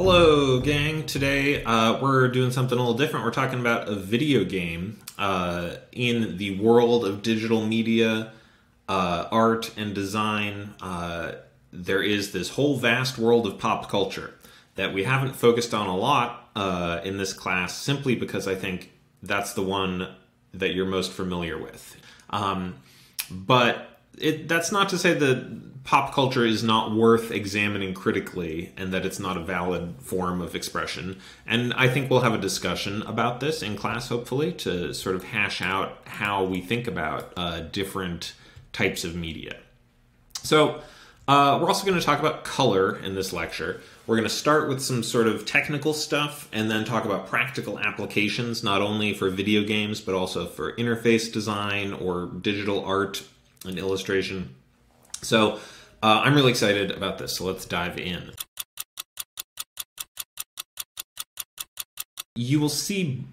Hello, gang. Today we're doing something a little different. We're talking about a video game in the world of digital media, art, and design. There is this whole vast world of pop culture that we haven't focused on a lot in this class simply because I think that's the one that you're most familiar with. But that's not to say that pop culture is not worth examining critically and that it's not a valid form of expression. And I think we'll have a discussion about this in class, hopefully, to sort of hash out how we think about different types of media. So we're also going to talk about color in this lecture. We're going to start with some sort of technical stuff and then talk about practical applications, not only for video games, but also for interface design or digital art and illustration. So I'm really excited about this, so let's dive in. You will see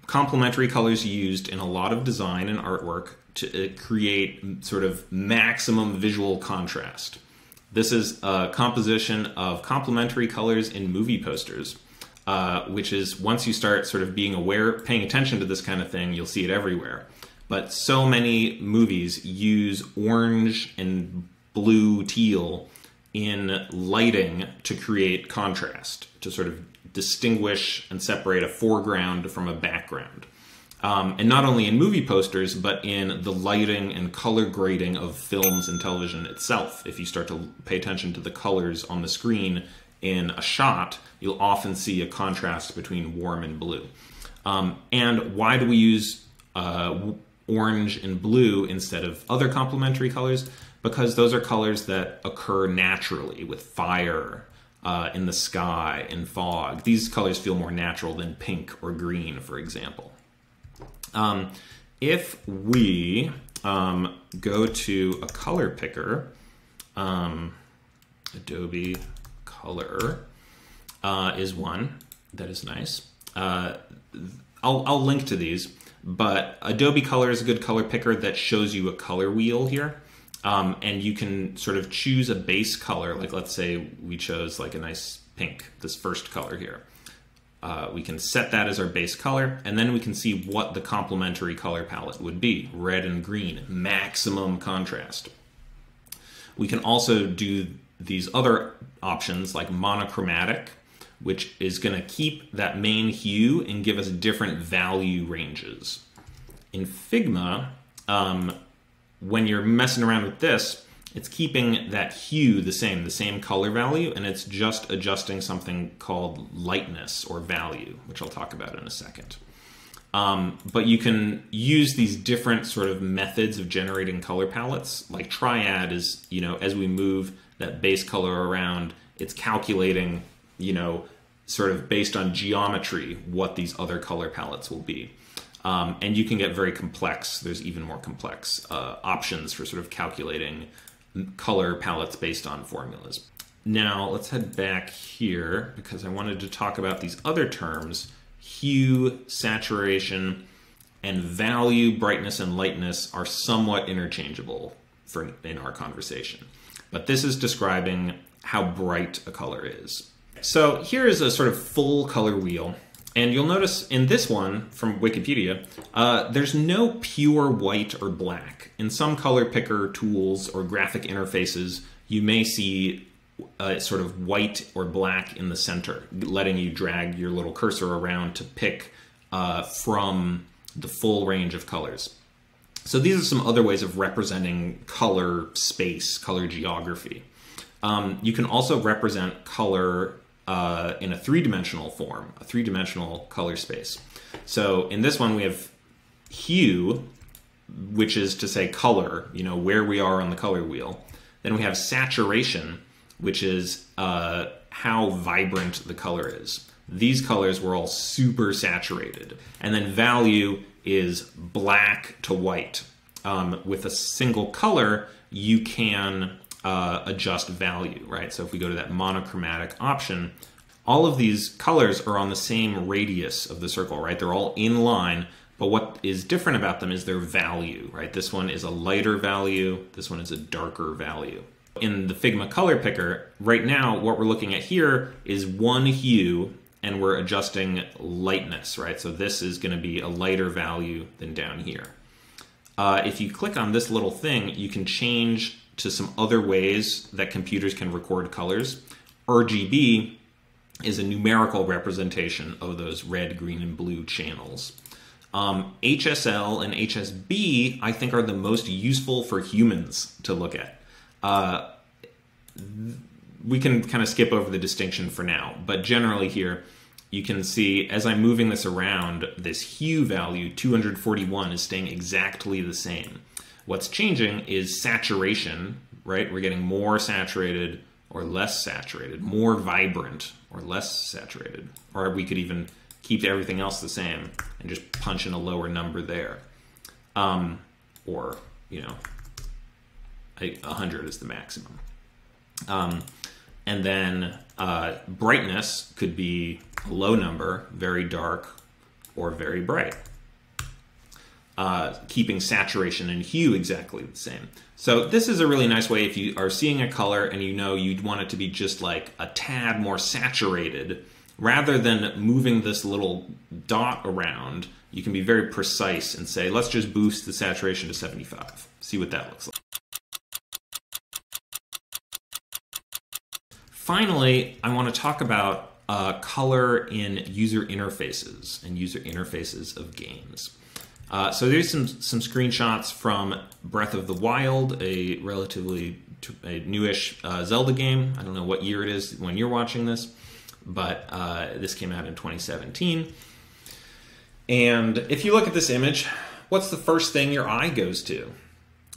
complementary colors used in a lot of design and artwork to create sort of maximum visual contrast. This is a composition of complementary colors in movie posters, which is once you start sort of being aware, paying attention to this kind of thing, you'll see it everywhere. But so many movies use orange and blue teal in lighting to create contrast, to sort of distinguish and separate a foreground from a background. And not only in movie posters, but in the lighting and color grading of films and television itself. If you start to pay attention to the colors on the screen in a shot, you'll often see a contrast between warm and blue. And why do we use orange and blue instead of other complementary colors? Because those are colors that occur naturally with fire in the sky and fog. These colors feel more natural than pink or green, for example. If we go to a color picker, Adobe Color is one that is nice. I'll link to these. But Adobe Color is a good color picker that shows you a color wheel here. And you can sort of choose a base color. Like let's say we chose like a nice pink, this first color here. We can set that as our base color, and then we can see what the complementary color palette would be. Red and green, maximum contrast. We can also do these other options like monochromatic, which is going to keep that main hue and give us different value ranges. In Figma, when you're messing around with this, it's keeping that hue the same color value, and it's just adjusting something called lightness or value, which I'll talk about in a second. But you can use these different sort of methods of generating color palettes. Like Triad is, as we move that base color around, it's calculating, sort of based on geometry, what these other color palettes will be. And you can get very complex. There's even more complex options for sort of calculating color palettes based on formulas. Now let's head back here because I wanted to talk about these other terms. Hue, saturation, and value, brightness, and lightness are somewhat interchangeable in our conversation. But this is describing how bright a color is. So here is a sort of full color wheel. And you'll notice in this one from Wikipedia, there's no pure white or black. In some color picker tools or graphic interfaces, you may see sort of white or black in the center, letting you drag your little cursor around to pick from the full range of colors. So these are some other ways of representing color space, color geography. You can also represent color in a three-dimensional form, a three-dimensional color space. So in this one we have hue, which is to say color, where we are on the color wheel. Then we have saturation, which is how vibrant the color is. These colors were all super saturated. And then value is black to white. With a single color, you can adjust value, right? So if we go to that monochromatic option, all of these colors are on the same radius of the circle, right? They're all in line, but what is different about them is their value, right? This one is a lighter value, this one is a darker value. In the Figma color picker, right now what we're looking at here is one hue, and we're adjusting lightness, right? So this is going to be a lighter value than down here. If you click on this little thing, you can change to some other ways that computers can record colors. RGB is a numerical representation of those red, green, and blue channels. HSL and HSB, I think, are the most useful for humans to look at. We can kind of skip over the distinction for now, but generally here, you can see as I'm moving this around, this hue value, 241, is staying exactly the same. What's changing is saturation, right? We're getting more saturated or less saturated, more vibrant or less saturated, or we could even keep everything else the same and just punch in a lower number there. Or, you know, 100 is the maximum. And then brightness could be a low number, very dark, or very bright. Keeping saturation and hue exactly the same. So this is a really nice way if you are seeing a color and you know you'd want it to be just like a tad more saturated, rather than moving this little dot around, you can be very precise and say, let's just boost the saturation to 75. See what that looks like. Finally, I want to talk about color in user interfaces and user interfaces of games. So there's some screenshots from Breath of the Wild, a relatively newish Zelda game. I don't know what year it is when you're watching this, but this came out in 2017. And if you look at this image, what's the first thing your eye goes to?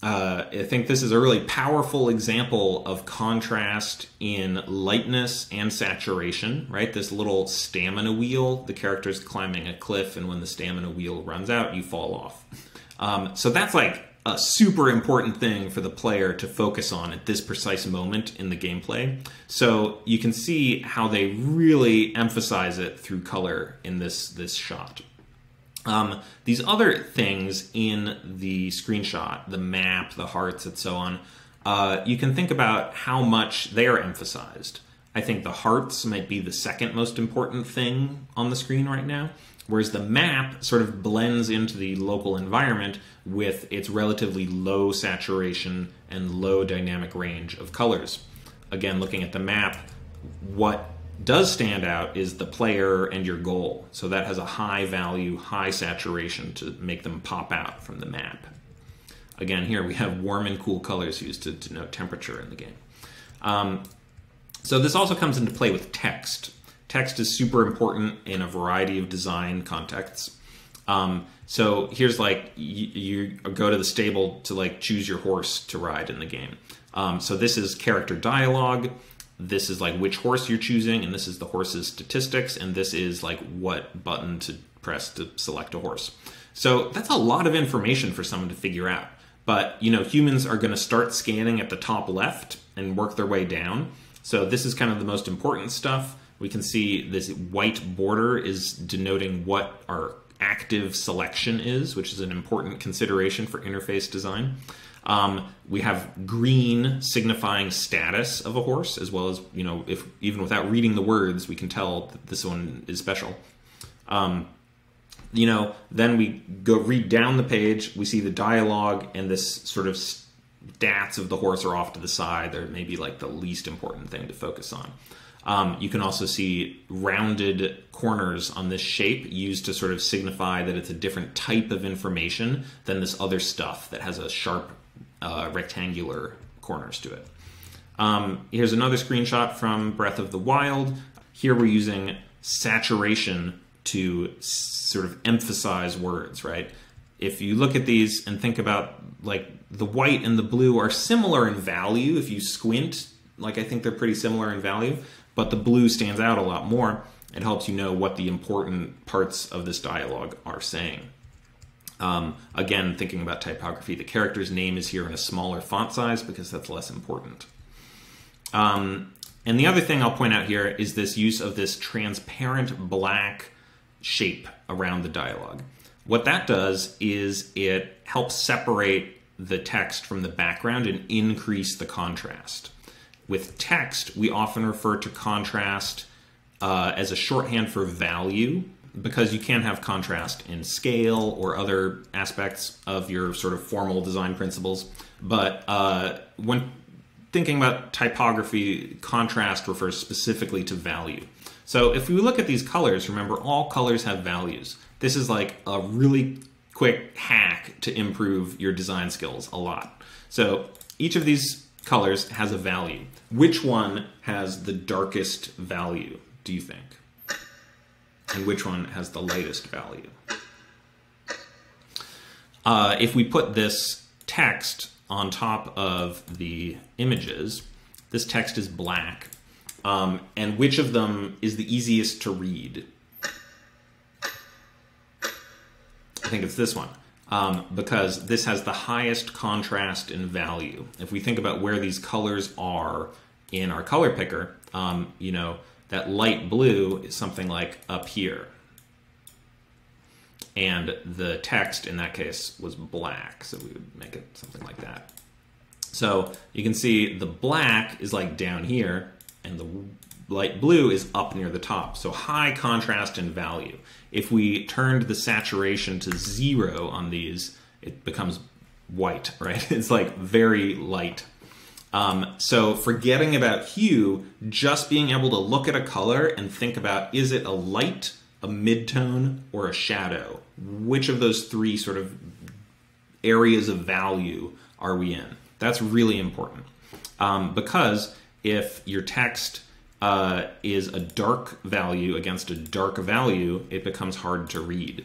I think this is a really powerful example of contrast in lightness and saturation, right? This little stamina wheel, the character's climbing a cliff, and when the stamina wheel runs out, you fall off. So that's like a super important thing for the player to focus on at this precise moment in the gameplay. So you can see how they really emphasize it through color in this shot. These other things in the screenshot, the map, the hearts, and so on, you can think about how much they are emphasized. I think the hearts might be the second most important thing on the screen right now, whereas the map sort of blends into the local environment with its relatively low saturation and low dynamic range of colors. Again, looking at the map, what does stand out is the player and your goal. So that has a high value, high saturation to make them pop out from the map. Again, here we have warm and cool colors used to denote temperature in the game. So this also comes into play with text. Text is super important in a variety of design contexts. So here's like, you go to the stable to like choose your horse to ride in the game. So this is character dialogue. This is like which horse you're choosing, and this is the horse's statistics, and this is like what button to press to select a horse. So that's a lot of information for someone to figure out. But, you know, humans are going to start scanning at the top left and work their way down. So this is kind of the most important stuff. We can see this white border is denoting what our active selection is, which is an important consideration for interface design. We have green signifying status of a horse, as well as, you know, if even without reading the words, we can tell that this one is special. You know, then we go read down the page, we see the dialogue, and this sort of stats of the horse are off to the side. They're maybe like the least important thing to focus on. You can also see rounded corners on this shape used to sort of signify that it's a different type of information than this other stuff that has a sharp rectangular corners to it. Here's another screenshot from Breath of the Wild. Here we're using saturation to sort of emphasize words, right? If you look at these and think about, like, the white and the blue are similar in value. If you squint, like, I think they're pretty similar in value, but the blue stands out a lot more. It helps you know what the important parts of this dialogue are saying. Again, thinking about typography, the character's name is here in a smaller font size because that's less important. And the other thing I'll point out here is this use of this transparent black shape around the dialogue. What that does is it helps separate the text from the background and increase the contrast. With text, we often refer to contrast as a shorthand for value, because you can have contrast in scale or other aspects of your sort of formal design principles. But when thinking about typography, contrast refers specifically to value. So if we look at these colors, remember all colors have values. This is like a really quick hack to improve your design skills a lot. So each of these colors has a value. Which one has the darkest value, do you think? And which one has the lightest value? If we put this text on top of the images, this text is black. And which of them is the easiest to read? I think it's this one, because this has the highest contrast in value. If we think about where these colors are in our color picker, you know, that light blue is something like up here. And the text in that case was black, so we would make it something like that. So you can see the black is like down here, and the light blue is up near the top. So high contrast in value. If we turned the saturation to 0 on these, it becomes white, right? It's like very light. So forgetting about hue, just being able to look at a color and think about, is it a light, a midtone, or a shadow? Which of those three sort of areas of value are we in? That's really important. Because if your text is a dark value against a dark value, it becomes hard to read.